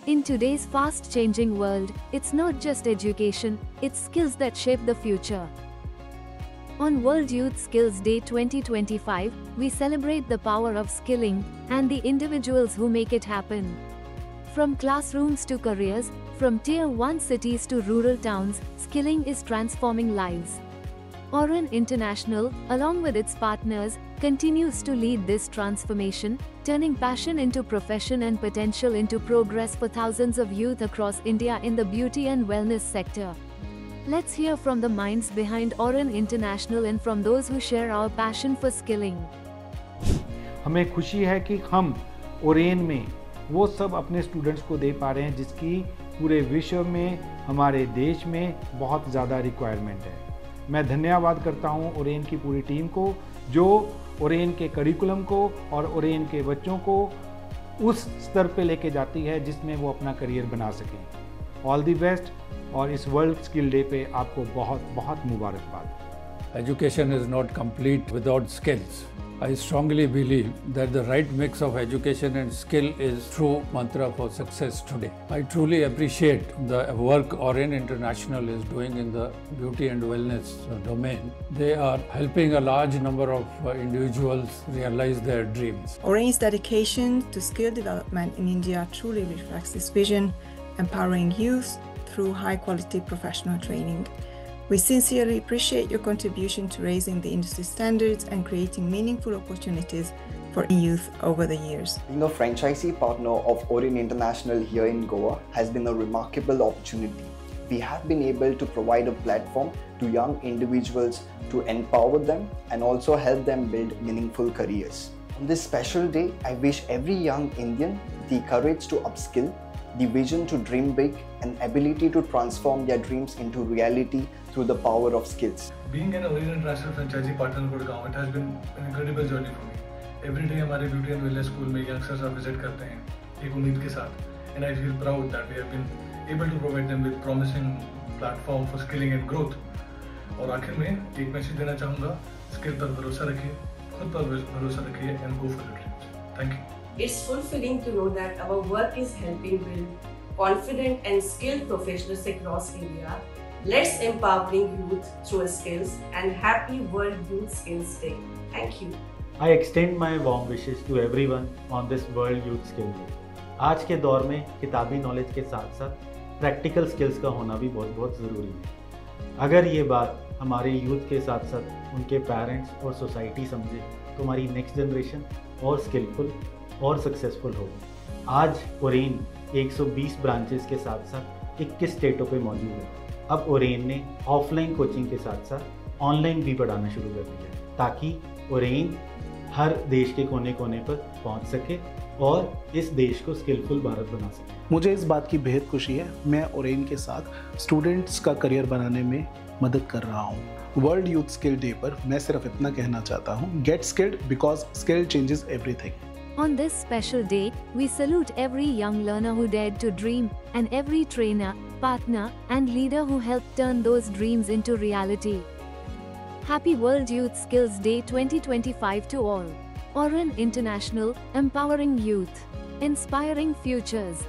In today's fast-changing world, it's not just education, it's skills that shape the future. On World Youth Skills Day 2025, we celebrate the power of skilling and the individuals who make it happen. From classrooms to careers, from Tier 1 cities to rural towns, skilling is transforming lives. Auren International, along with its partners, continues to lead this transformation, turning passion into profession and potential into progress for thousands of youth across India in the beauty and wellness sector. Let's hear from the minds behind Auren International and from those who share our passion for skilling. हमें खुशी है कि हम Oren में वो सब अपने students को दे पा रहे हैं जिसकी पूरे विश्व में, हमारे देश में बहुत ज़्यादा रिक्वायरमेंट है। मैं धन्यवाद करता हूं ओरेन की पूरी टीम को, जो ओरेन के करिकुलम को और ओरेन के बच्चों को उस स्तर पे लेके जाती है जिसमें वो अपना करियर बना सकें। ऑल द बेस्ट, और इस वर्ल्ड स्किल डे पे आपको बहुत बहुत मुबारकबाद। Education is not complete without skills. I strongly believe that the right mix of education and skill is true mantra for success today. I truly appreciate the work Auren International is doing in the beauty and wellness domain. They are helping a large number of individuals realize their dreams. Auren's dedication to skill development in India truly reflects this vision, empowering youth through high-quality professional training. We sincerely appreciate your contribution to raising the industry standards and creating meaningful opportunities for youth over the years. Being a franchisee partner of Auren International here in Goa has been a remarkable opportunity. We have been able to provide a platform to young individuals to empower them and also help them build meaningful careers. On this special day, I wish every young Indian the courage to upskill, the vision to dream big, and ability to transform their dreams into reality through the power of skills. Being an Auren International franchisee partner in Gurgaon, it has been an incredible journey for me. Every day हमारे beauty and wellness school में youngsters visit करते हैं एक उम्मीद के साथ, and I feel proud that we have been able to provide them with promising platform for skilling and growth. और आखिर में एक मैसेज देना चाहूँगा, स्किल पर भरोसा रखिए, खुद पर भरोसा रखिए, and go for the dreams. Thank you. It's fulfilling to know that our work is helping build confident and skilled professionals across India. Let's empowering youth through skills, and happy World Youth Skills Day. Thank you. I extend my warm wishes to everyone on this World Youth Skills Day. आज के दौर में किताबी knowledge के साथ साथ practical skills का होना भी बहुत बहुत ज़रूरी है। अगर ये बात हमारे यूथ के साथ साथ उनके पेरेंट्स और सोसाइटी समझे तो हमारी नेक्स्ट जनरेशन और स्किलफुल और सक्सेसफुल होगी। आज ओरेन 120 ब्रांचेस के साथ साथ 21 स्टेटों पे मौजूद है। अब ओरेन ने ऑफलाइन कोचिंग के साथ साथ ऑनलाइन भी पढ़ाना शुरू कर दिया है ताकि ओरेन हर देश के कोने कोने पर पहुंच सके और इस देश को स्किलफुल भारत बना सके। मुझे इस बात की बेहद खुशी है, मैं ओरेन के साथ स्टूडेंट्स का करियर बनाने में मदद कर रहा हूँ। वर्ल्ड यूथ स्किल डे पर मैं सिर्फ इतना कहना चाहता हूँ, get skilled because skill changes everything. On this special day, we salute every young learner who dared to dream, and every trainer, partner, and leader who helped turn those dreams into reality. Happy World Youth Skills Day 2025 to all. Auren International, empowering youth, inspiring futures.